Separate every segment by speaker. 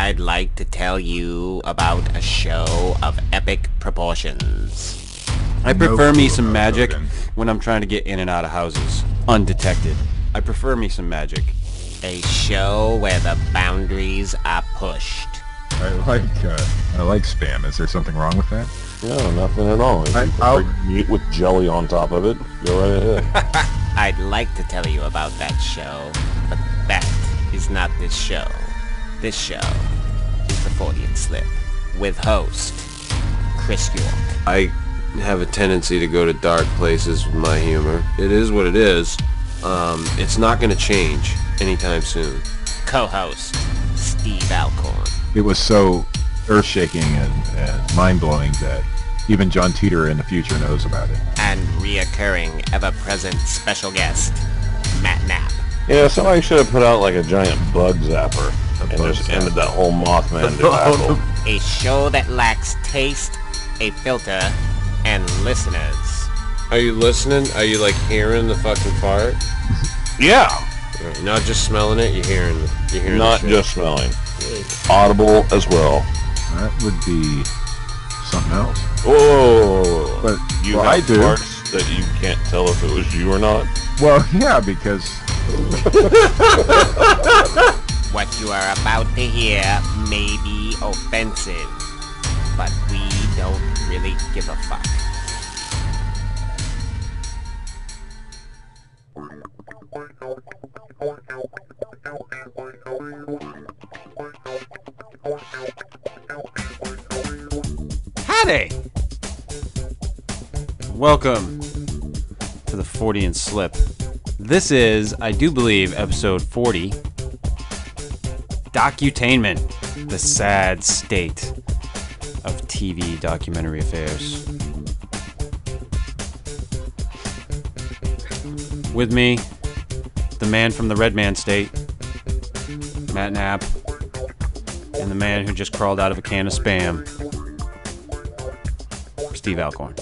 Speaker 1: I'd like to tell you about a show of epic proportions.
Speaker 2: I prefer me some magic when I'm trying to get in and out of houses undetected. I prefer me some magic.
Speaker 1: A show where the boundaries are pushed.
Speaker 3: I like spam. Is there something wrong with that?
Speaker 4: No, nothing at all. If you prefer meat with jelly on top of it, go right ahead.
Speaker 1: I'd like to tell you about that show, but that is not this show. This show is the Fortean Slip, with host Chris York.
Speaker 5: I have a tendency to go to dark places with my humor. It is what it is. It's not going to change anytime soon.
Speaker 1: Co-host Steve Alcorn.
Speaker 3: It was so earth-shaking and mind-blowing that even John Teeter in the future knows about it.
Speaker 1: And reoccurring, ever-present special guest, Matt Knapp.
Speaker 4: Yeah, somebody should have put out like a giant bug zapper and just ended that whole Mothman debacle.
Speaker 1: A show that lacks taste, a filter, and listeners.
Speaker 5: Are you listening? Are you like hearing the fucking fart?
Speaker 4: Yeah!
Speaker 5: Right, not just smelling it, you're hearing
Speaker 4: Not
Speaker 5: the shit.
Speaker 4: just smelling. Audible as well.
Speaker 3: That would be something else.
Speaker 4: Whoa!
Speaker 3: But
Speaker 4: You
Speaker 3: well,
Speaker 4: have
Speaker 3: I do.
Speaker 4: parts that you can't tell if it was you or not?
Speaker 3: Well, yeah, because
Speaker 1: What you are about to hear may be offensive, but we don't really give a fuck.
Speaker 2: Howdy! Welcome to the Fortean Slip. This is, I do believe, episode 40. Docutainment, the sad state of TV documentary affairs. With me, the man from the Red Man State, Matt Knapp, and the man who just crawled out of a can of Spam, Steve Alcorn.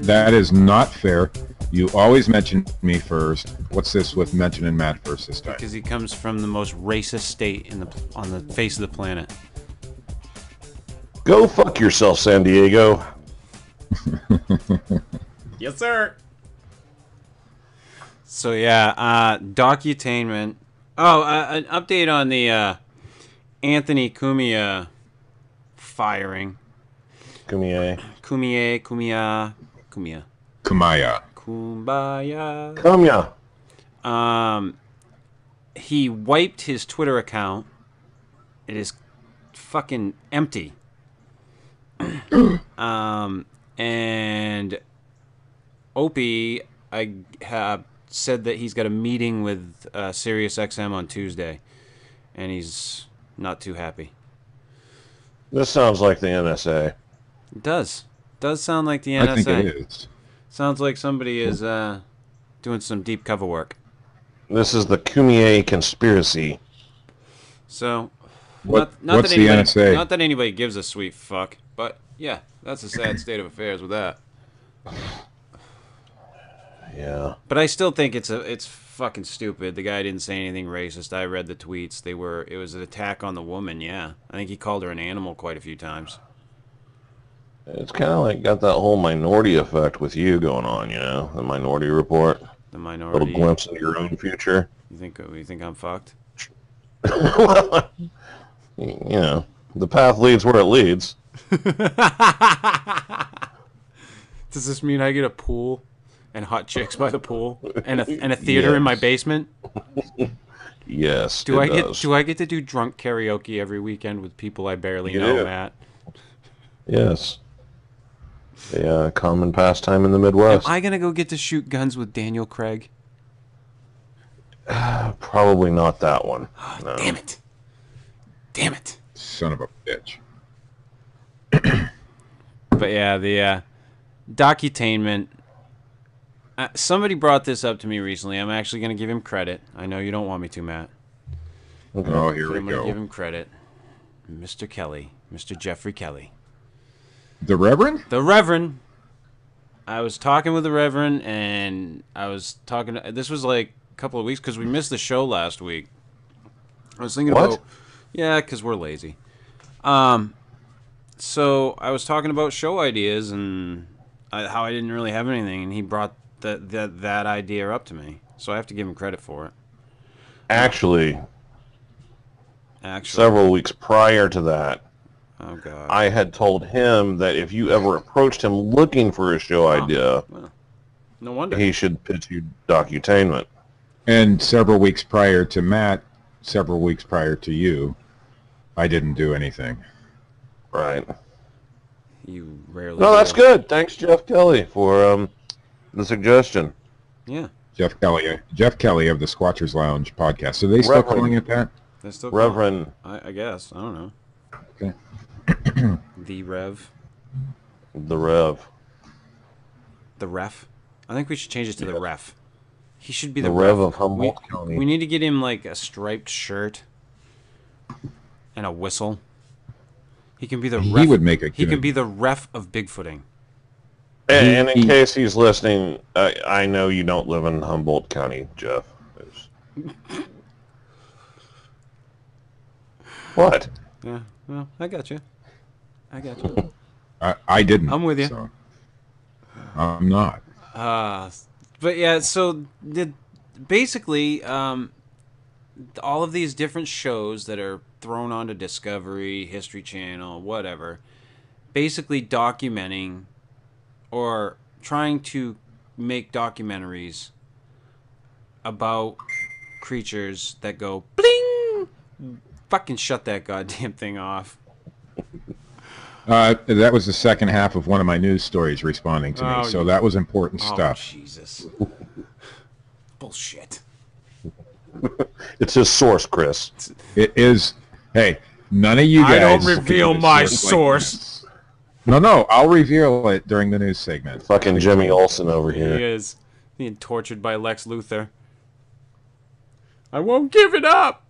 Speaker 3: that is not fair. You always mention me first. What's this with mentioning Matt first this time?
Speaker 2: Because he comes from the most racist state on the face of the planet.
Speaker 4: Go fuck yourself, San Diego.
Speaker 2: Yes, sir. So yeah, Docutainment. Oh, an update on the Anthony Cumia firing.
Speaker 4: Kumie.
Speaker 2: Kumia.
Speaker 3: Kamaya.
Speaker 2: Kumbaya.
Speaker 4: Come ya.
Speaker 2: He wiped his Twitter account. It is fucking empty. And Opie, I have said that he's got a meeting with SiriusXM on Tuesday, and he's not too happy.
Speaker 4: This sounds like the NSA.
Speaker 2: It does sound like the NSA.
Speaker 3: I think it is.
Speaker 2: Sounds like somebody is doing some deep cover work.
Speaker 4: This is the Kumie conspiracy.
Speaker 2: So,
Speaker 3: What's
Speaker 2: that
Speaker 3: the
Speaker 2: anybody,
Speaker 3: NSA?
Speaker 2: Not that anybody gives a sweet fuck, but yeah, that's a sad state of affairs with that.
Speaker 4: Yeah.
Speaker 2: But I still think it's fucking stupid. The guy didn't say anything racist. I read the tweets. It was an attack on the woman. Yeah, I think he called her an animal quite a few times.
Speaker 4: It's kind of like got that whole minority effect with you going on, you know? The Minority Report.
Speaker 2: The
Speaker 4: A
Speaker 2: minority.
Speaker 4: little glimpse into your own future.
Speaker 2: You think I'm fucked?
Speaker 4: You know, the path leads where it leads.
Speaker 2: Does this mean I get a pool and hot chicks by the pool and a theater in my
Speaker 4: Yes.
Speaker 2: basement?
Speaker 4: Yes,
Speaker 2: Do
Speaker 4: it
Speaker 2: I
Speaker 4: does.
Speaker 2: get to do drunk karaoke every weekend with people I barely
Speaker 4: You
Speaker 2: know,
Speaker 4: do.
Speaker 2: Matt?
Speaker 4: Yes. A common pastime in the Midwest.
Speaker 2: Am I gonna go get to shoot guns with Daniel Craig?
Speaker 4: Probably not that one. No.
Speaker 2: Damn it! Damn it!
Speaker 3: Son of a bitch.
Speaker 2: But yeah, the Docutainment. Somebody brought this up to me recently. I'm actually going to give him credit. I know you don't want me to, Matt.
Speaker 4: Okay.
Speaker 3: Oh, here
Speaker 2: But
Speaker 3: we
Speaker 2: I'm going to give
Speaker 3: go.
Speaker 2: him credit. Mr. Kelly. Mr. Jeffrey Kelly.
Speaker 3: The Reverend?
Speaker 2: The Reverend. I was talking with the Reverend, and I was talking... This was like a couple of weeks, because we missed the show last week. I was thinking
Speaker 4: What?
Speaker 2: about Yeah, because we're lazy. So I was talking about show ideas and how I didn't really have anything, and he brought that idea up to me. So I have to give him credit for it.
Speaker 4: Actually, several weeks prior to that,
Speaker 2: oh God,
Speaker 4: I had told him that if you ever approached him looking for a show idea,
Speaker 2: well, no wonder
Speaker 4: he should pitch you Docutainment.
Speaker 3: And several weeks prior to Matt, several weeks prior to you, I didn't do anything.
Speaker 4: Right.
Speaker 2: You rarely.
Speaker 4: No, that's good. Thanks, Jeff Kelly, for the suggestion.
Speaker 2: Yeah.
Speaker 3: Jeff Kelly of the Squatchers Lounge podcast. Are they still calling it that?
Speaker 2: They're still
Speaker 4: Reverend.
Speaker 2: I guess. I don't know.
Speaker 3: Okay.
Speaker 2: The Rev.
Speaker 4: The Rev.
Speaker 2: The Ref. I think we should change it to the Ref. He should be
Speaker 4: The
Speaker 2: the
Speaker 4: Rev of Humboldt County.
Speaker 2: We need to get him like a striped shirt and a whistle. He can be the
Speaker 3: He
Speaker 2: ref.
Speaker 3: would make a
Speaker 2: He
Speaker 3: good-
Speaker 2: can be the Ref of Bigfooting.
Speaker 4: And in case he's listening, I know you don't live in Humboldt County, Jeff. What?
Speaker 2: Yeah, well, I got you.
Speaker 3: I didn't.
Speaker 2: I'm with you.
Speaker 3: So I'm not.
Speaker 2: But yeah, so basically, all of these different shows that are thrown onto Discovery, History Channel, whatever, basically documenting or trying to make documentaries about creatures that go bling. Fucking shut that goddamn thing off.
Speaker 3: That was the second half of one of my news stories responding to me, so that was important stuff.
Speaker 2: Jesus. Bullshit.
Speaker 4: It's his source, Chris.
Speaker 3: It is. Hey, none of you guys.
Speaker 2: I don't reveal my source.
Speaker 3: No, I'll reveal it during the news segment.
Speaker 4: Fucking Jimmy Olsen over here.
Speaker 2: He is being tortured by Lex Luthor. I won't give it up.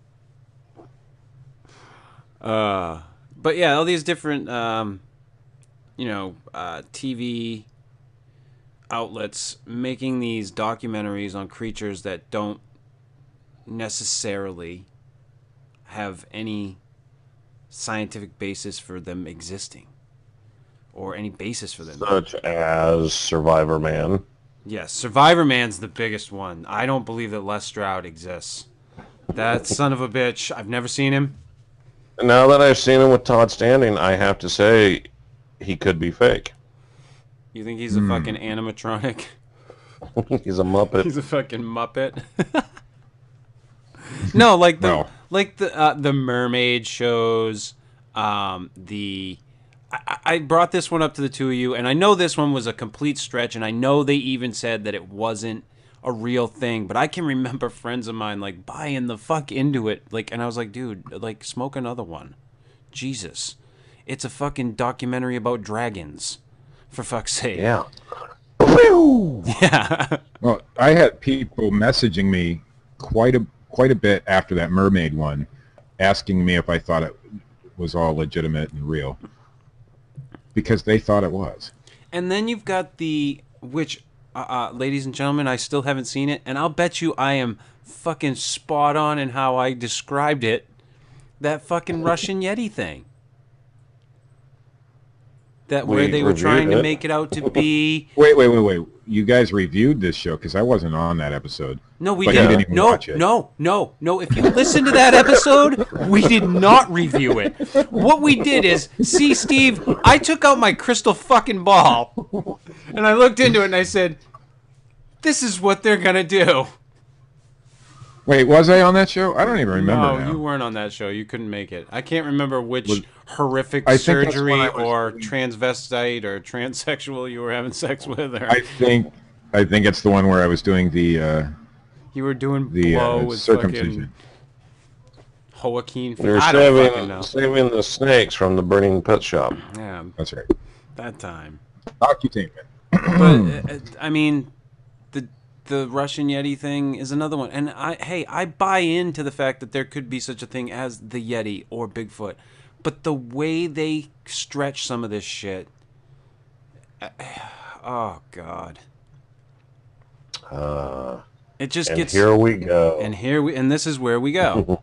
Speaker 2: But yeah, all these different, TV outlets making these documentaries on creatures that don't necessarily have any scientific basis for them existing, or any basis for them.
Speaker 4: Such as Survivor Man.
Speaker 2: Yes, Survivor Man's the biggest one. I don't believe that Les Stroud exists. That son of a bitch. I've never seen him.
Speaker 4: Now that I've seen him with Todd Standing, I have to say he could be fake.
Speaker 2: You think he's a fucking animatronic?
Speaker 4: He's a Muppet.
Speaker 2: He's a fucking Muppet. No, like the Mermaid shows. I brought this one up to the two of you, and I know this one was a complete stretch, and I know they even said that it wasn't a real thing, but I can remember friends of mine like buying the fuck into it, like, and I was like, dude, like, smoke another one. Jesus, it's a fucking documentary about dragons, for fuck's sake.
Speaker 4: Yeah.
Speaker 2: Yeah.
Speaker 3: Well, I had people messaging me quite a bit after that Mermaid one, asking me if I thought it was all legitimate and real, because they thought it was.
Speaker 2: And then you've got which, ladies and gentlemen, I still haven't seen it, and I'll bet you I am fucking spot on in how I described it. That fucking Russian Yeti thing. Where they were trying to make it out to be...
Speaker 3: Wait. You guys reviewed this show, because I wasn't on that episode.
Speaker 2: No, we
Speaker 3: but
Speaker 2: didn't.
Speaker 3: You didn't even watch it.
Speaker 2: No. If you listen to that episode, we did not review it. What we did is, see, Steve, I took out my crystal fucking ball, and I looked into it, and I said, this is what they're going to do.
Speaker 3: Wait, was I on that show? I don't even remember
Speaker 2: No,
Speaker 3: now.
Speaker 2: you weren't on that show. You couldn't make it. I can't remember which horrific
Speaker 3: I think that's
Speaker 2: surgery
Speaker 3: when I was
Speaker 2: or
Speaker 3: doing-
Speaker 2: transvestite or transsexual you were having sex with. Or
Speaker 3: I think it's the one where I was doing the
Speaker 2: you were doing blow with
Speaker 3: circumcision.
Speaker 2: fucking Joaquin.
Speaker 4: You're
Speaker 2: I don't fucking know.
Speaker 4: saving the snakes from the burning pet shop.
Speaker 2: Yeah,
Speaker 3: That's right.
Speaker 2: that time.
Speaker 3: Docutainment.
Speaker 2: But I mean, the Russian Yeti thing is another one, and I buy into the fact that there could be such a thing as the Yeti or Bigfoot, but the way they stretch some of this shit, oh God, it just
Speaker 4: And
Speaker 2: gets.
Speaker 4: here we go.
Speaker 2: And this is where we go.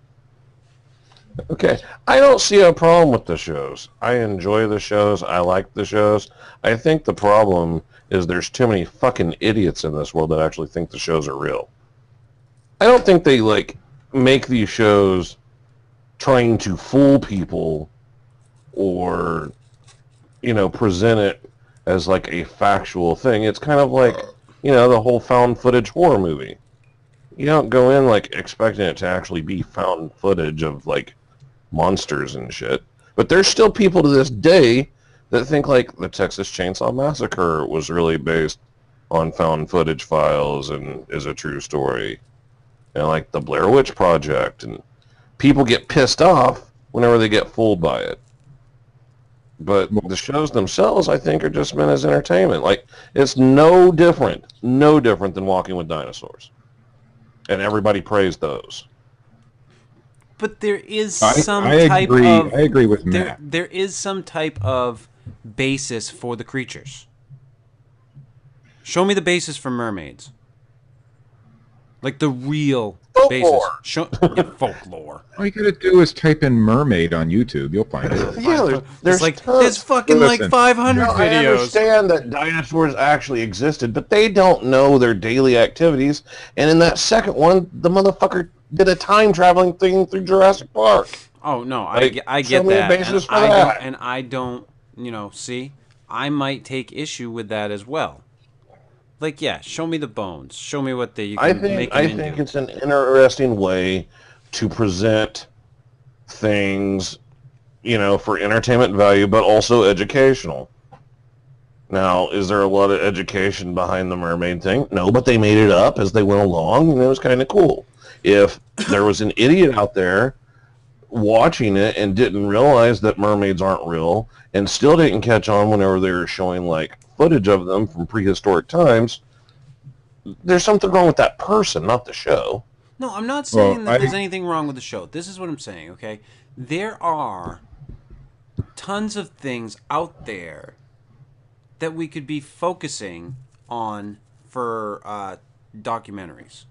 Speaker 4: Okay, I don't see a problem with the shows. I enjoy the shows. I like the shows. I think the problem is there's too many fucking idiots in this world that actually think the shows are real. I don't think they, like, make these shows trying to fool people or, you know, present it as, like, a factual thing. It's kind of like, you know, the whole found footage horror movie. You don't go in, like, expecting it to actually be found footage of, like, monsters and shit. But there's still people to this day that think, like, the Texas Chainsaw Massacre was really based on found footage files and is a true story. And, like, the Blair Witch Project. And people get pissed off whenever they get fooled by it. But the shows themselves, I think, are just meant as entertainment. Like, it's no different than Walking with Dinosaurs. And everybody praised those.
Speaker 2: But there is
Speaker 3: I agree with Matt.
Speaker 2: There is some type of basis for the creatures. Show me the basis for mermaids. Like the real
Speaker 4: Folklore.
Speaker 2: basis. Folklore.
Speaker 3: All you gotta do is type in mermaid on YouTube. You'll find it.
Speaker 4: Yeah, there's
Speaker 2: like
Speaker 4: tons.
Speaker 2: there's fucking like
Speaker 3: Listen.
Speaker 2: 500
Speaker 4: No, I
Speaker 2: videos.
Speaker 4: understand that dinosaurs actually existed, but they don't know their daily activities. And in that second one, the motherfucker did a time traveling thing through Jurassic Park.
Speaker 2: Oh no,
Speaker 4: Like,
Speaker 2: I
Speaker 4: show
Speaker 2: get
Speaker 4: me a
Speaker 2: that.
Speaker 4: basis for
Speaker 2: I
Speaker 4: that.
Speaker 2: don't, you know, see, I might take issue with that as well. Like, yeah, show me the bones. Show me what you can make them
Speaker 4: I
Speaker 2: into.
Speaker 4: think it's an interesting way to present things, you know, for entertainment value, but also educational. Now, is there a lot of education behind the mermaid thing? No, but they made it up as they went along, and it was kind of cool. If there was an idiot out there watching it and didn't realize that mermaids aren't real, and still didn't catch on whenever they were showing, like, footage of them from prehistoric times, there's something wrong with that person, not the show.
Speaker 2: No, I'm not saying that there's anything wrong with the show. This is what I'm saying, okay? There are tons of things out there that we could be focusing on for documentaries.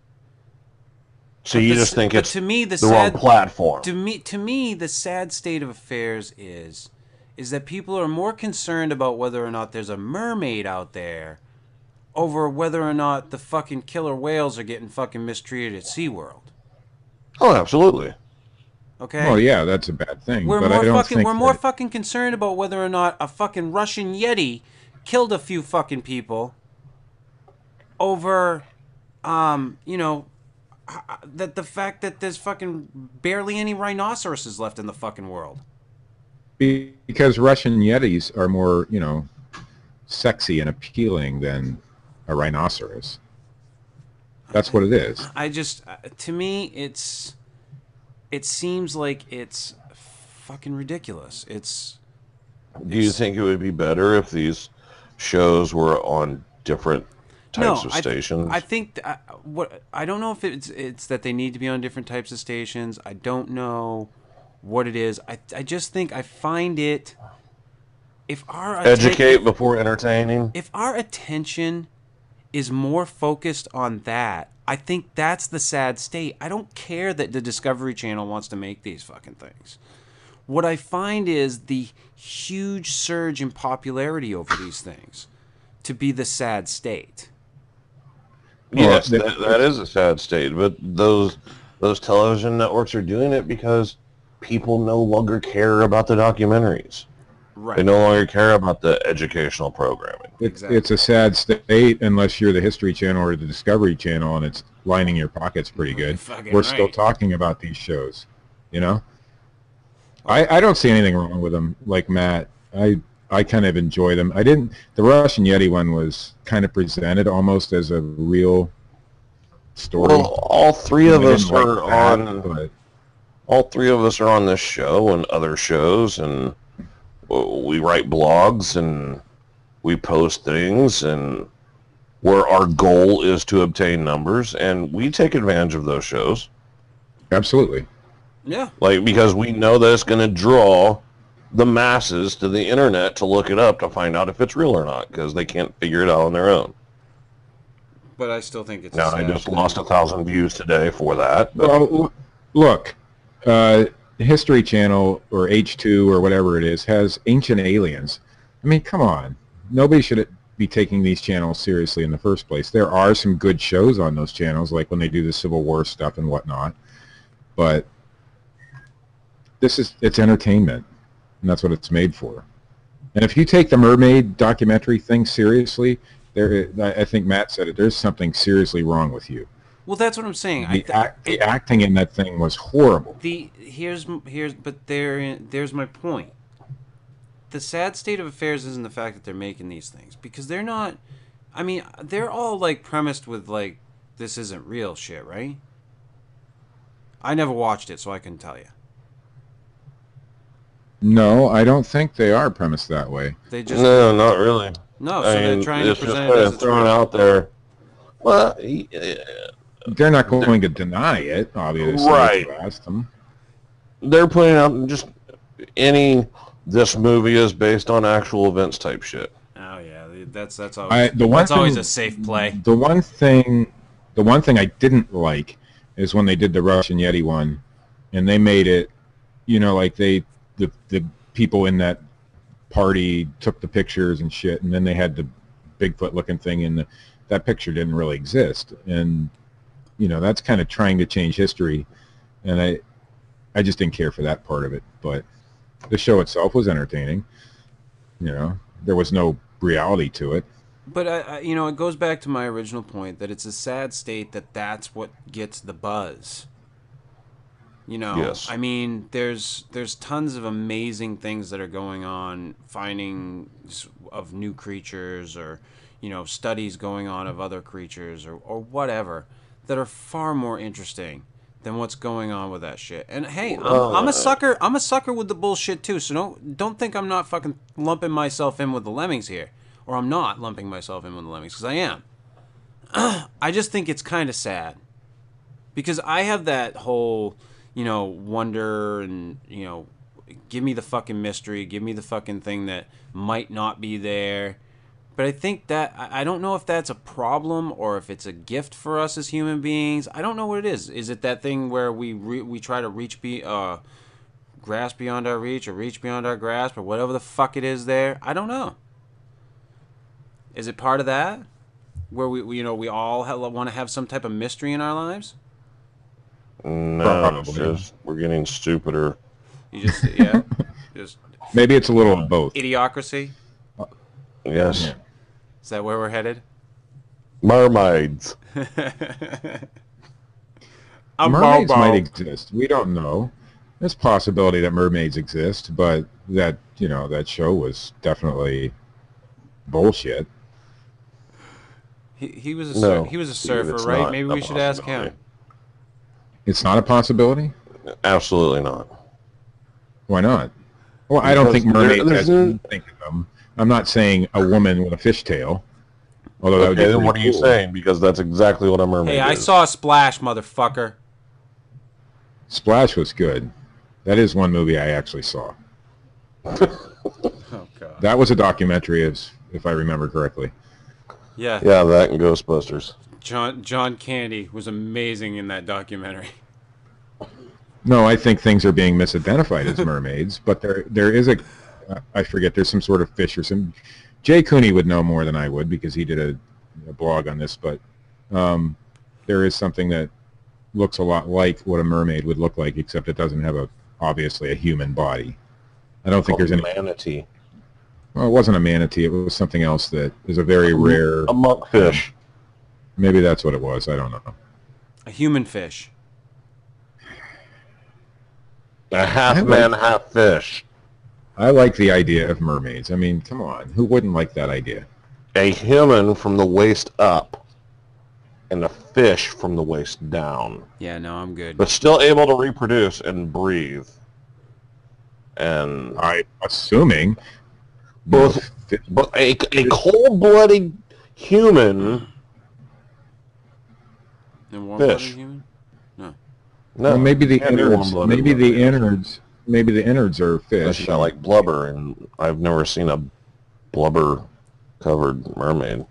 Speaker 4: So you just think it's
Speaker 2: to me,
Speaker 4: the wrong platform.
Speaker 2: To me, the sad state of affairs is that people are more concerned about whether or not there's a mermaid out there over whether or not the fucking killer whales are getting fucking mistreated at SeaWorld.
Speaker 4: Oh, absolutely.
Speaker 2: Okay?
Speaker 3: Well, yeah, that's a bad thing.
Speaker 2: We're
Speaker 3: but
Speaker 2: more
Speaker 3: I don't
Speaker 2: fucking
Speaker 3: think
Speaker 2: we're more fucking concerned about whether or not a fucking Russian Yeti killed a few fucking people over you know, that the fact that there's fucking barely any rhinoceroses left in the fucking world.
Speaker 3: because Russian Yetis are more, you know, sexy and appealing than a rhinoceros. That's what it is.
Speaker 2: I just, to me, it seems like it's fucking ridiculous.
Speaker 4: Do you think it would be better if these shows were on different types of stations?
Speaker 2: I think I don't know if it's that they need to be on different types of stations. I don't know what it is. I just think I find it. If our
Speaker 4: Educate before entertaining.
Speaker 2: If our attention is more focused on that, I think that's the sad state. I don't care that the Discovery Channel wants to make these fucking things. What I find is the huge surge in popularity over these things to be the sad state.
Speaker 4: Yes, that is a sad state, but those television networks are doing it because people no longer care about the documentaries.
Speaker 2: Right.
Speaker 4: They no longer care about the educational programming.
Speaker 3: It's a sad state unless you're the History Channel or the Discovery Channel and it's lining your pockets pretty good. We're still talking about these shows, you know? I don't see anything wrong with them, like Matt. I kind of enjoy them. The Russian Yeti one was kind of presented almost as a real story.
Speaker 4: Well, all three of us are on this show and other shows, and we write blogs and we post things, and where our goal is to obtain numbers, and we take advantage of those shows.
Speaker 3: Absolutely.
Speaker 2: Yeah.
Speaker 4: Like, because we know that it's going to draw the masses to the internet to look it up to find out if it's real or not, because they can't figure it out on their own.
Speaker 2: But I still think it's
Speaker 4: Now, I just lost 1,000 views today for that. But.
Speaker 3: Well, look, History Channel or H2 or whatever it is has Ancient Aliens. I mean, come on. Nobody should be taking these channels seriously in the first place. There are some good shows on those channels, like when they do the Civil War stuff and whatnot. But it's entertainment, and that's what it's made for. And if you take the Mermaid documentary thing seriously, I think Matt said it, there's something seriously wrong with you.
Speaker 2: Well, that's what I'm saying.
Speaker 3: The acting in that thing was horrible.
Speaker 2: There's my point. The sad state of affairs isn't the fact that they're making these things, because they're not. I mean, they're all like premised with like, this isn't real shit, right? I never watched it, so I couldn't tell you.
Speaker 3: No, I don't think they are premised that way.
Speaker 2: They just
Speaker 4: No, not really.
Speaker 2: No, so they're trying to present it as it's
Speaker 4: thrown
Speaker 2: real.
Speaker 4: out there. Well,
Speaker 3: they're not going to deny it, obviously.
Speaker 4: Right.
Speaker 3: If you ask them.
Speaker 4: they're putting out just this movie is based on actual events type shit.
Speaker 2: Oh yeah, that's always always a safe play.
Speaker 3: The one thing I didn't like is when they did the Russian Yeti one, and they made it, like the people in that party took the pictures and shit, and then they had the Bigfoot looking thing, and that picture didn't really exist, and that's kind of trying to change history, and I just didn't care for that part of it. But the show itself was entertaining. There was no reality to it.
Speaker 2: But it goes back to my original point that it's a sad state that's what gets the buzz.
Speaker 4: Yes.
Speaker 2: I mean, there's tons of amazing things that are going on, findings of new creatures, or studies going on of other creatures, or whatever, that are far more interesting than what's going on with that shit. And hey, I'm a sucker. I'm a sucker with the bullshit too. So don't think I'm not fucking lumping myself in with the lemmings here, or I'm not lumping myself in with the lemmings, because I am. I just think it's kind of sad, because I have that whole wonder, and give me the fucking mystery, give me the fucking thing that might not be there. But I think that I don't know if that's a problem or if it's a gift for us as human beings. I don't know what it is. Is it that thing where we try to grasp beyond our reach, or reach beyond our grasp, or whatever the fuck it is there? I don't know. Is it part of that, where we all want to have some type of mystery in our lives?
Speaker 4: No, it's just we're getting stupider.
Speaker 2: You just just
Speaker 3: Maybe it's a little of both.
Speaker 2: idiocracy.
Speaker 4: Yes.
Speaker 3: Yeah.
Speaker 2: Is that where we're headed?
Speaker 4: Mermaids.
Speaker 3: Mermaids might exist. We don't know. There's a possibility that mermaids exist, but that show was definitely bullshit.
Speaker 2: He was a surfer, right? Maybe we should ask him.
Speaker 3: It's not a possibility?
Speaker 4: Absolutely not.
Speaker 3: Why not? Well, I don't think mermaids as you think of them. I'm not saying a woman with a fishtail. Although that would be
Speaker 4: then what are
Speaker 3: pretty
Speaker 4: you
Speaker 3: cool.
Speaker 4: saying? Because that's exactly what a mermaid
Speaker 2: Hey, I
Speaker 4: is.
Speaker 2: saw a splash, motherfucker.
Speaker 3: Splash was good. That is one movie I actually saw.
Speaker 2: Oh god.
Speaker 3: That was a documentary, if I remember correctly.
Speaker 2: Yeah.
Speaker 4: Yeah, that and Ghostbusters.
Speaker 2: John Candy was amazing in that documentary.
Speaker 3: No, I think things are being misidentified as mermaids, but there is I forget, there's some sort of fish or some... Jay Cooney would know more than I would, because he did a blog on this, but there is something that looks a lot like what a mermaid would look like, except it doesn't have obviously a human body. I don't think there's any...
Speaker 4: manatee.
Speaker 3: Well, it wasn't a manatee. It was something else that is a very rare...
Speaker 4: A monkfish.
Speaker 3: Maybe that's what it was. I don't know.
Speaker 2: A human fish.
Speaker 4: A half man, half fish.
Speaker 3: I like the idea of mermaids. I mean, come on. Who wouldn't like that idea?
Speaker 4: A human from the waist up, and a fish from the waist down.
Speaker 2: Yeah, no, I'm good.
Speaker 4: But still able to reproduce and breathe. And
Speaker 3: I'm assuming...
Speaker 4: both, but a cold-blooded human...
Speaker 2: And warm-blooded
Speaker 4: fish.
Speaker 2: human? No.
Speaker 4: No,
Speaker 3: Well, maybe the
Speaker 4: can't be
Speaker 3: innards.
Speaker 4: warm-blooded
Speaker 3: Maybe the
Speaker 4: mermaids.
Speaker 3: innards are
Speaker 4: Unless
Speaker 3: fish.
Speaker 4: you got like blubber, and I've never seen a blubber-covered mermaid.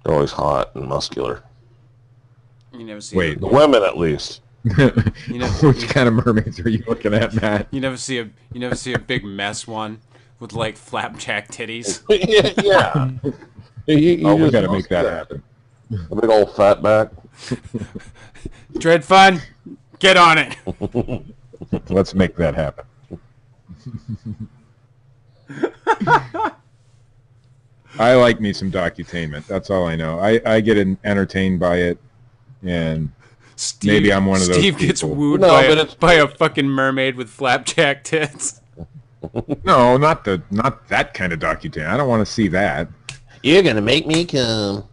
Speaker 4: They're always hot and muscular.
Speaker 2: You never see
Speaker 3: Wait.
Speaker 4: The women, at least.
Speaker 2: You know,
Speaker 3: Which kind of mermaids are you looking at, Matt?
Speaker 2: you never see a big mess one with like flapjack titties.
Speaker 4: Yeah. You
Speaker 3: Oh, we
Speaker 4: just
Speaker 3: got to
Speaker 4: don't
Speaker 3: make
Speaker 4: see
Speaker 3: that happen.
Speaker 4: A big old fat back.
Speaker 2: Dread fun, get on it.
Speaker 3: Let's make that happen. I like me some docutainment. That's all I know. I get entertained by it, and maybe I'm one of those
Speaker 2: Steve gets
Speaker 3: people.
Speaker 2: wooed
Speaker 4: No,
Speaker 2: by a fucking mermaid with flapjack tits.
Speaker 3: No, not that kind of docutainment. I don't want to see that.
Speaker 4: You're gonna make me come.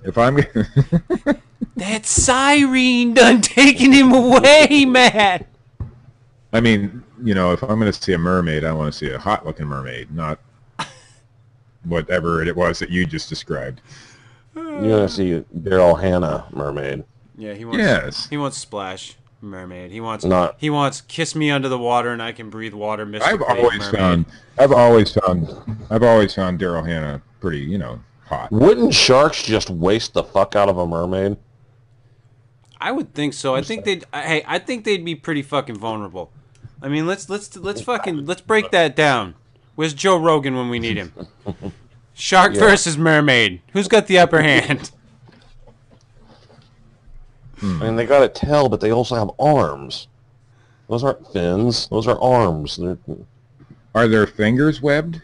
Speaker 3: If I'm
Speaker 2: That siren done taking him away, Matt.
Speaker 3: I mean, you know, if I'm going to see a mermaid, I want to see a hot-looking mermaid, not whatever it was that you just described.
Speaker 4: You're gonna see Daryl Hannah mermaid.
Speaker 2: Yeah, he wants.
Speaker 3: Yes.
Speaker 2: He wants Splash mermaid. He wants.
Speaker 4: Not-
Speaker 2: He wants kiss me under the water and I can breathe water. Mr.
Speaker 3: I've
Speaker 2: Fate
Speaker 3: always
Speaker 2: mermaid.
Speaker 3: found Daryl Hannah pretty, you know, hot.
Speaker 4: Wouldn't sharks just waste the fuck out of a mermaid?
Speaker 2: I would think so. I think they'd be pretty fucking vulnerable. I mean, let's break that down. Where's Joe Rogan when we need him? Shark versus mermaid. Who's got the upper hand?
Speaker 4: I mean, they got a tail, but they also have arms. Those aren't fins. Those are arms.
Speaker 3: Are their fingers webbed?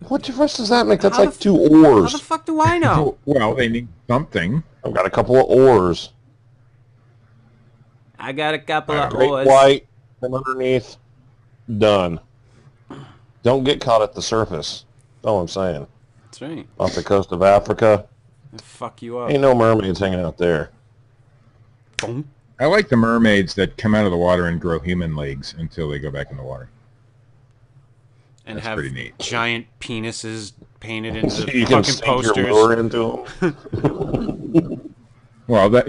Speaker 4: What difference does that make? That's
Speaker 2: How
Speaker 4: like
Speaker 2: the
Speaker 4: two
Speaker 2: How
Speaker 4: oars.
Speaker 2: the fuck do I know?
Speaker 3: Well, they need something.
Speaker 4: I've got a couple of oars.
Speaker 2: I got a couple of
Speaker 4: Great
Speaker 2: oars.
Speaker 4: white from underneath. Done. Don't get caught at the surface. That's all I'm saying.
Speaker 2: That's right.
Speaker 4: Off the coast of Africa.
Speaker 2: Fuck you up.
Speaker 4: Ain't no mermaids hanging out there.
Speaker 2: Boom.
Speaker 3: I like the mermaids that come out of the water and grow human legs until they go back in the water.
Speaker 2: And
Speaker 3: That's
Speaker 2: have
Speaker 3: pretty neat.
Speaker 2: giant penises painted into the
Speaker 4: You can
Speaker 2: fucking
Speaker 4: sink your
Speaker 2: posters.
Speaker 4: lure into them.
Speaker 3: Well,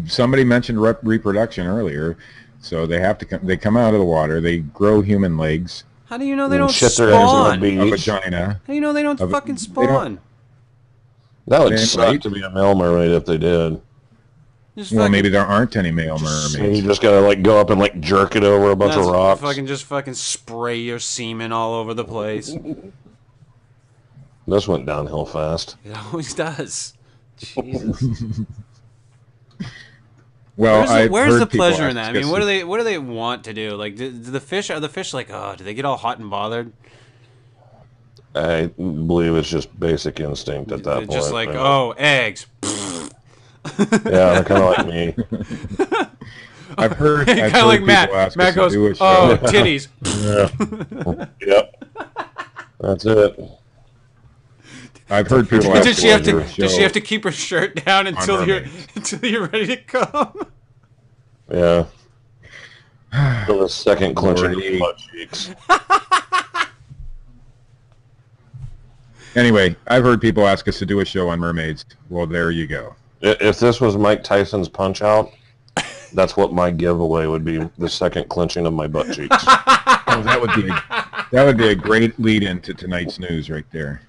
Speaker 3: somebody mentioned reproduction earlier, so they have to they come out of the water, they grow human legs,
Speaker 2: How do you know they
Speaker 4: And
Speaker 2: don't
Speaker 4: shit their eggs on the
Speaker 2: spawn?
Speaker 3: a
Speaker 4: beach.
Speaker 3: vagina.
Speaker 2: How do you know they don't fucking
Speaker 3: they
Speaker 2: spawn?
Speaker 3: don't-
Speaker 4: That would
Speaker 3: They-
Speaker 4: suck
Speaker 3: right?
Speaker 4: to be a male mermaid if they did.
Speaker 2: Just
Speaker 3: Well,
Speaker 2: fucking-
Speaker 3: maybe there aren't any male
Speaker 4: And you
Speaker 3: mermaids.
Speaker 4: just gotta like go up and like jerk it over a bunch of rocks.
Speaker 2: Just fucking spray your semen all over the place.
Speaker 4: This went downhill fast.
Speaker 2: It always does. Jesus.
Speaker 3: Well,
Speaker 2: Where's the
Speaker 3: heard people
Speaker 2: pleasure in
Speaker 3: ask
Speaker 2: that? I mean,
Speaker 3: us
Speaker 2: what
Speaker 3: if-
Speaker 2: do they want to do? Like, do the fish are the fish like, oh, do they get all hot and bothered?
Speaker 4: I believe it's just basic instinct at that
Speaker 2: They're
Speaker 4: point.
Speaker 2: just like,
Speaker 4: right?
Speaker 2: oh, eggs.
Speaker 4: Yeah, they're kind of like me.
Speaker 3: I've heard
Speaker 2: Kind of like
Speaker 3: people
Speaker 2: Matt.
Speaker 3: ask
Speaker 2: Matt
Speaker 3: us to
Speaker 2: goes,
Speaker 3: do a show.
Speaker 2: oh, titties.
Speaker 4: Yep. That's it.
Speaker 3: I've heard people ask
Speaker 2: Does
Speaker 3: us
Speaker 2: she have
Speaker 3: to do
Speaker 2: to?
Speaker 3: a show.
Speaker 2: Does she have to keep her shirt down until
Speaker 3: mermaids.
Speaker 2: you're ready to come?
Speaker 4: Yeah. Feel the second clenching of
Speaker 3: Lordy.
Speaker 4: the butt cheeks.
Speaker 3: Anyway, I've heard people ask us to do a show on mermaids. Well, there you go.
Speaker 4: If this was Mike Tyson's Punch Out, that's what my giveaway would be, the second clenching of my butt cheeks.
Speaker 3: Oh, that would be a great lead into tonight's news right there.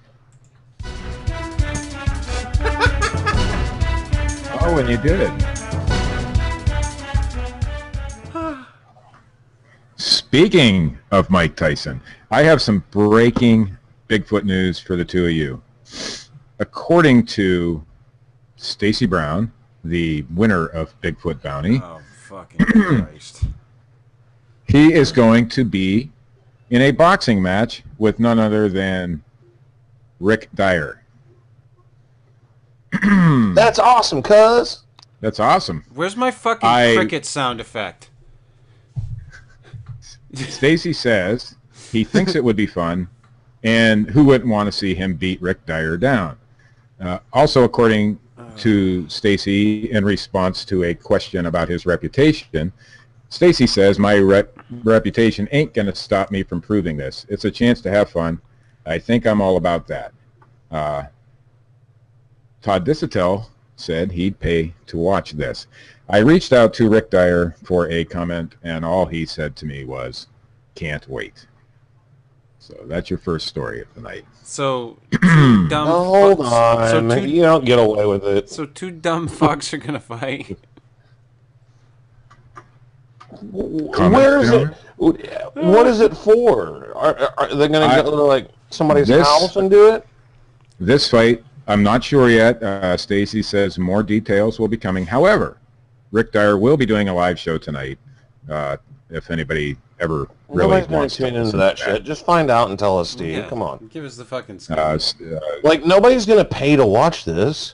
Speaker 3: Oh, and you did. Speaking of Mike Tyson, I have some breaking Bigfoot news for the two of you. According to Stacy Brown, the winner of Bigfoot Bounty,
Speaker 2: Oh, fucking Christ.
Speaker 3: he is going to be in a boxing match with none other than Rick Dyer.
Speaker 4: That's awesome, cuz.
Speaker 3: That's awesome.
Speaker 2: Where's my fucking cricket sound effect?
Speaker 3: Stacy says he thinks it would be fun, and who wouldn't want to see him beat Rick Dyer down? Also, according to Stacy, in response to a question about his reputation, Stacy says, my reputation ain't going to stop me from proving this. It's a chance to have fun. I think I'm all about that. Todd Disotell said he'd pay to watch this. I reached out to Rick Dyer for a comment, and all he said to me was, can't wait. So that's your first story of the night.
Speaker 2: So, two dumb
Speaker 4: Hold
Speaker 2: fucks-
Speaker 4: on. You don't get away with it.
Speaker 2: So two dumb fucks are gonna fight.
Speaker 4: Where is it? What is it for? Are they going to go to like somebody's house and do it?
Speaker 3: This fight, I'm not sure yet. Stacy says more details will be coming. However, Rick Dyer will be doing a live show tonight. If anybody ever really
Speaker 4: Nobody's
Speaker 3: wants
Speaker 4: going to tune
Speaker 3: to
Speaker 4: into that shit. Just find out and tell us, Steve.
Speaker 2: Yeah,
Speaker 4: Come on.
Speaker 2: give us the fucking scoop.
Speaker 4: Like, nobody's going to pay to watch this.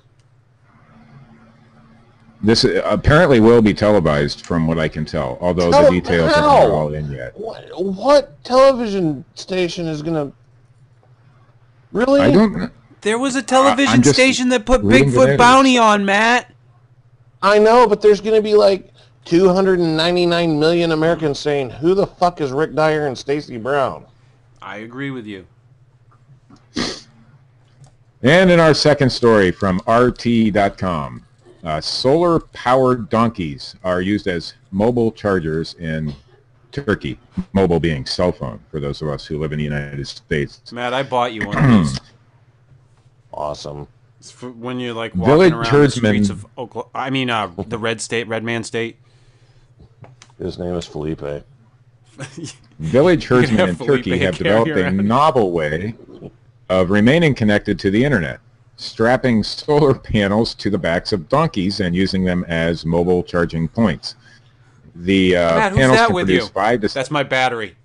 Speaker 3: This apparently will be televised, from what I can tell. Although the details are not all in yet.
Speaker 4: What television station is going to? Really?
Speaker 3: I don't.
Speaker 2: There was a television
Speaker 3: I'm just
Speaker 2: station that put
Speaker 3: reading the
Speaker 2: Bigfoot
Speaker 3: news.
Speaker 2: Bounty on, Matt.
Speaker 4: I know, but there's going to be like 299 million Americans saying, "Who the fuck is Rick Dyer and Stacy Brown?"
Speaker 2: I agree with you.
Speaker 3: And in our second story from RT.com, solar-powered donkeys are used as mobile chargers in Turkey. Mobile being cell phone, for those of us who live in the United States.
Speaker 2: Matt, I bought you one of those.
Speaker 4: Awesome.
Speaker 2: It's for when you're like walking
Speaker 3: Village
Speaker 2: around the
Speaker 3: herdsmen.
Speaker 2: streets of Oklahoma. I mean, the Red Man State.
Speaker 4: His name is Felipe.
Speaker 3: Village herdsmen
Speaker 2: have
Speaker 3: in
Speaker 2: Felipe
Speaker 3: Turkey have
Speaker 2: carry
Speaker 3: developed a
Speaker 2: around.
Speaker 3: novel way of remaining connected to the internet, strapping solar panels to the backs of donkeys and using them as mobile charging points. The
Speaker 2: Matt, who's
Speaker 3: panels
Speaker 2: that
Speaker 3: can
Speaker 2: with
Speaker 3: produce
Speaker 2: you?
Speaker 3: 5 to
Speaker 2: That's my battery.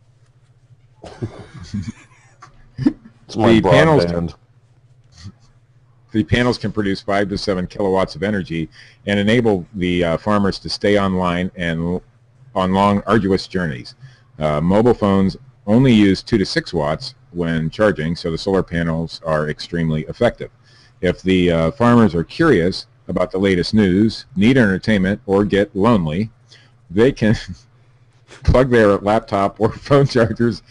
Speaker 4: It's my
Speaker 3: The panels-
Speaker 4: broadband.
Speaker 3: The panels can produce 5 to 7 kilowatts of energy and enable the farmers to stay online and on long, arduous journeys. Mobile phones only use 2 to 6 watts when charging, so the solar panels are extremely effective. If the farmers are curious about the latest news, need entertainment, or get lonely, they can plug their laptop or phone chargers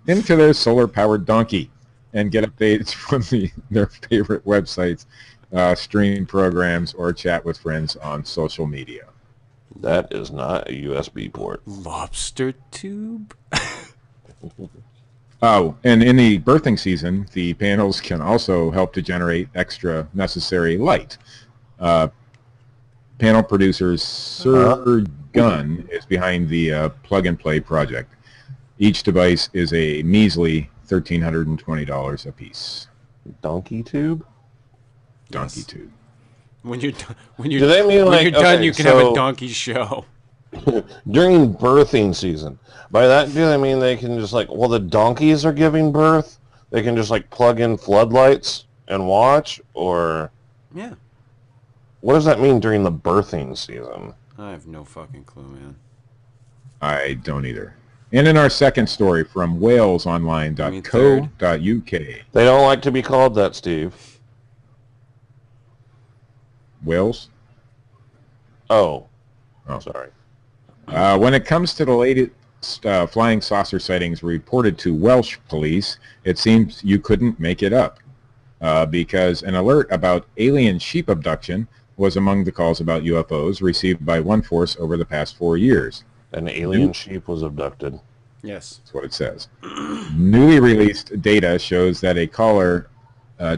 Speaker 3: into their solar-powered donkey and get updates from their favorite websites, stream programs, or chat with friends on social media.
Speaker 4: That is not a USB port.
Speaker 2: Lobster tube?
Speaker 3: Oh, and in the birthing season, the panels can also help to generate extra necessary light. Panel producer Sir Gunn is behind the plug-and-play project. Each device is a measly $1,320 a piece.
Speaker 4: Donkey tube?
Speaker 3: Donkey tube.
Speaker 2: When you're
Speaker 4: Do they mean
Speaker 2: when
Speaker 4: like,
Speaker 2: you're done,
Speaker 4: okay,
Speaker 2: you can have a
Speaker 4: so
Speaker 2: donkey show.
Speaker 4: during birthing season? By that, do they mean they can just like, well, the donkeys are giving birth? They can just like plug in floodlights and watch? Or
Speaker 2: Yeah.
Speaker 4: what does that mean during the birthing season?
Speaker 2: I have no fucking clue, man.
Speaker 3: I don't either. And in our second story from walesonline.co.uk,
Speaker 4: They don't like to be called that, Steve.
Speaker 3: Wales?
Speaker 4: Oh.
Speaker 3: Oh.
Speaker 4: Sorry.
Speaker 3: When it comes to the latest flying saucer sightings reported to Welsh police, it seems you couldn't make it up, because an alert about alien sheep abduction was among the calls about UFOs received by one force over the past 4 years.
Speaker 4: An alien sheep was abducted.
Speaker 2: Yes.
Speaker 3: That's what it says. Newly released data shows that a caller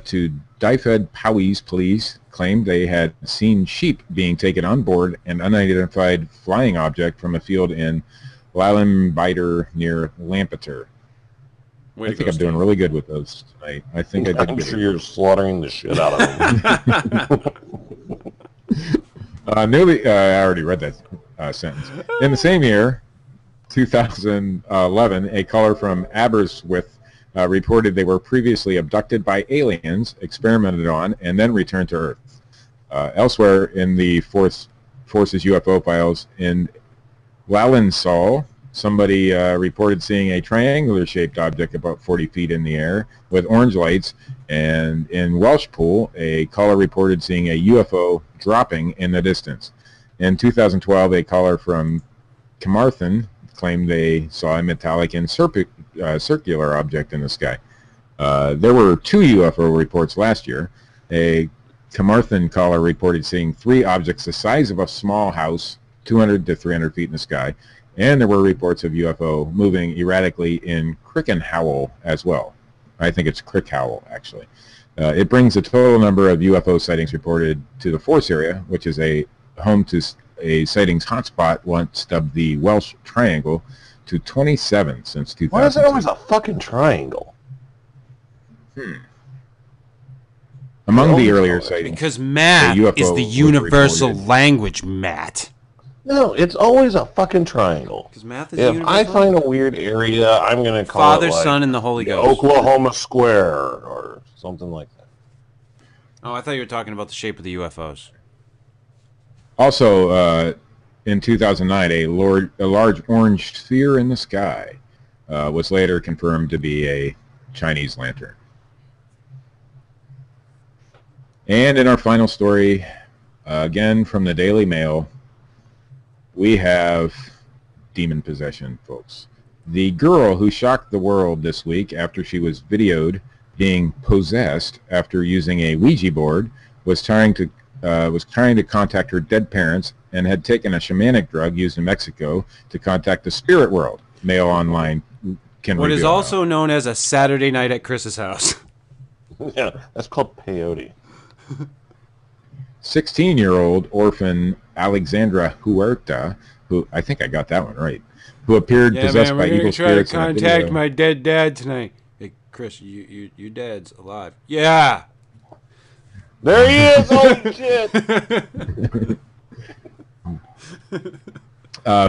Speaker 3: to Dyfed Powys police claimed they had seen sheep being taken on board an unidentified flying object from a field in Lallenbider near Lampeter. I think I'm doing really good with those tonight. I think I did
Speaker 4: I'm
Speaker 3: good.
Speaker 4: sure you're slaughtering the shit out of them.
Speaker 3: I already read that sentence. In the same year, 2011, a caller from Aberystwyth reported they were previously abducted by aliens, experimented on, and then returned to Earth. Elsewhere in the Force's UFO files, in Lallensall, somebody reported seeing a triangular-shaped object about 40 feet in the air with orange lights, and in Welshpool, a caller reported seeing a UFO dropping in the distance. In 2012, a caller from Carmarthen claimed they saw a metallic and circular object in the sky. There were 2 UFO reports last year. A Carmarthen caller reported seeing 3 objects the size of a small house, 200 to 300 feet in the sky, and there were reports of UFO moving erratically in Crickenhowell as well. I think it's Crickhowell, actually. It brings the total number of UFO sightings reported to the Force area, which is a home to a sightings hotspot once dubbed the Welsh Triangle to 27 since 2000.
Speaker 4: Why is it always a fucking triangle?
Speaker 3: Among the earlier sightings,
Speaker 2: Because math
Speaker 3: a UFO
Speaker 2: is the
Speaker 3: was
Speaker 2: universal
Speaker 3: reported.
Speaker 2: language, Matt.
Speaker 4: No, it's always a fucking triangle.
Speaker 2: Because math is
Speaker 4: If
Speaker 2: universal.
Speaker 4: I find a weird area, I'm going to call
Speaker 2: Father,
Speaker 4: it like
Speaker 2: Son, and the Holy
Speaker 4: the
Speaker 2: Ghost.
Speaker 4: Oklahoma Square or something like that.
Speaker 2: Oh, I thought you were talking about the shape of the UFOs.
Speaker 3: Also, in 2009, a large orange sphere in the sky was later confirmed to be a Chinese lantern. And in our final story, again from the Daily Mail, we have demon possession, folks. The girl who shocked the world this week after she was videoed being possessed after using a Ouija board was trying to contact her dead parents and had taken a shamanic drug used in Mexico to contact the spirit world. Mail Online can
Speaker 2: What is
Speaker 3: reveal
Speaker 2: also known as a Saturday night at Chris's house.
Speaker 4: Yeah, that's called peyote.
Speaker 3: 16-year-old orphan Alexandra Huerta, who I think I got that one right, who appeared possessed by evil spirits.
Speaker 2: Try to contact my dead dad tonight. Hey, Chris, your dad's alive. Yeah.
Speaker 4: There he is! Holy shit!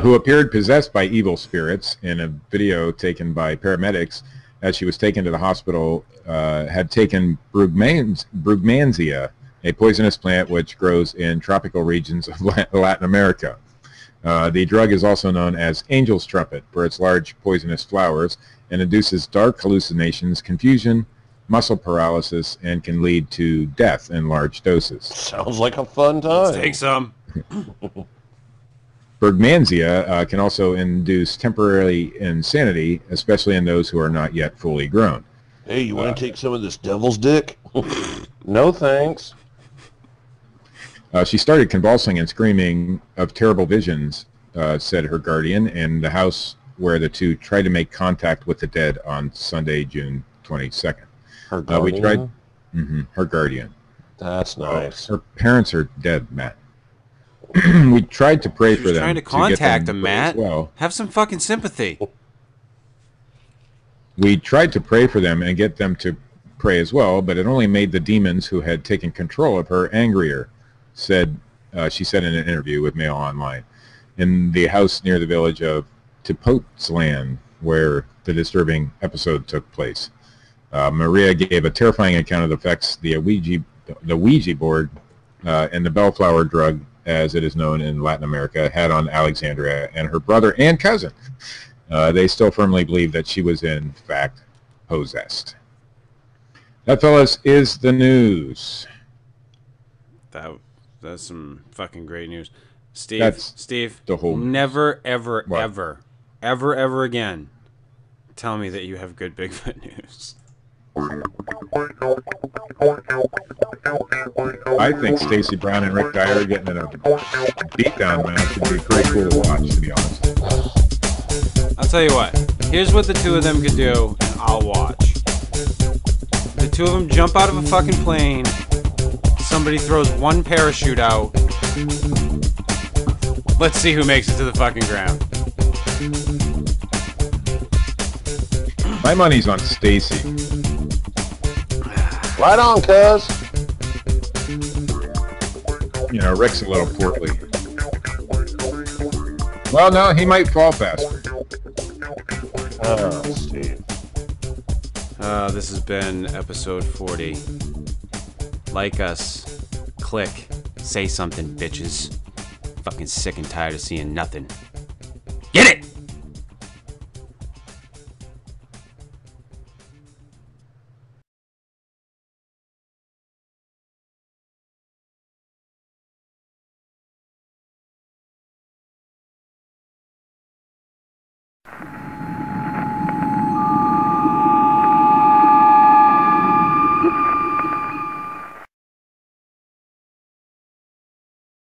Speaker 3: Who appeared possessed by evil spirits in a video taken by paramedics as she was taken to the hospital, had taken Brugmansia, a poisonous plant which grows in tropical regions of Latin America. The drug is also known as angel's trumpet for its large poisonous flowers and induces dark hallucinations, confusion, muscle paralysis, and can lead to death in large doses.
Speaker 4: Sounds like a fun time.
Speaker 2: Let's take some.
Speaker 3: Bergmansia can also induce temporary insanity, especially in those who are not yet fully grown.
Speaker 4: Hey, you want to take some of this devil's dick? No, thanks.
Speaker 3: She started convulsing and screaming of terrible visions, said her guardian, in the house where the two tried to make contact with the dead on Sunday, June 22nd.
Speaker 4: Her guardian?
Speaker 3: We tried, her guardian.
Speaker 4: That's nice.
Speaker 3: Her parents are dead, Matt. We tried to pray for them.
Speaker 2: Trying to contact
Speaker 3: get
Speaker 2: them, Matt.
Speaker 3: Well,
Speaker 2: Have some fucking sympathy.
Speaker 3: we tried to pray for them and get them to pray as well, but it only made the demons who had taken control of her angrier, she said in an interview with Mail Online, in the house near the village of Tepoztlan, where the disturbing episode took place. Maria gave a terrifying account of the effects the Ouija board and the bellflower drug, as it is known in Latin America, had on Alexandria and her brother and cousin. They still firmly believe that she was in fact possessed. That, fellas, is the news.
Speaker 2: That's some fucking great news. Steve,
Speaker 3: the whole
Speaker 2: never, ever, ever again tell me that you have good Bigfoot news.
Speaker 3: I think Stacy Brown and Rick Dyer getting in a beatdown match would be pretty cool to watch, to be honest.
Speaker 2: I'll tell you what. Here's what the two of them could do, and I'll watch. The two of them jump out of a fucking plane. Somebody throws one parachute out. Let's see who makes it to the fucking ground.
Speaker 3: My money's on Stacy.
Speaker 4: Right on, cuz.
Speaker 3: You know, Rick's a little portly. Well, no, he might fall faster.
Speaker 4: Oh, Steve.
Speaker 2: This has been episode 40. Like us. Click. Say something, bitches. Fucking sick and tired of seeing nothing.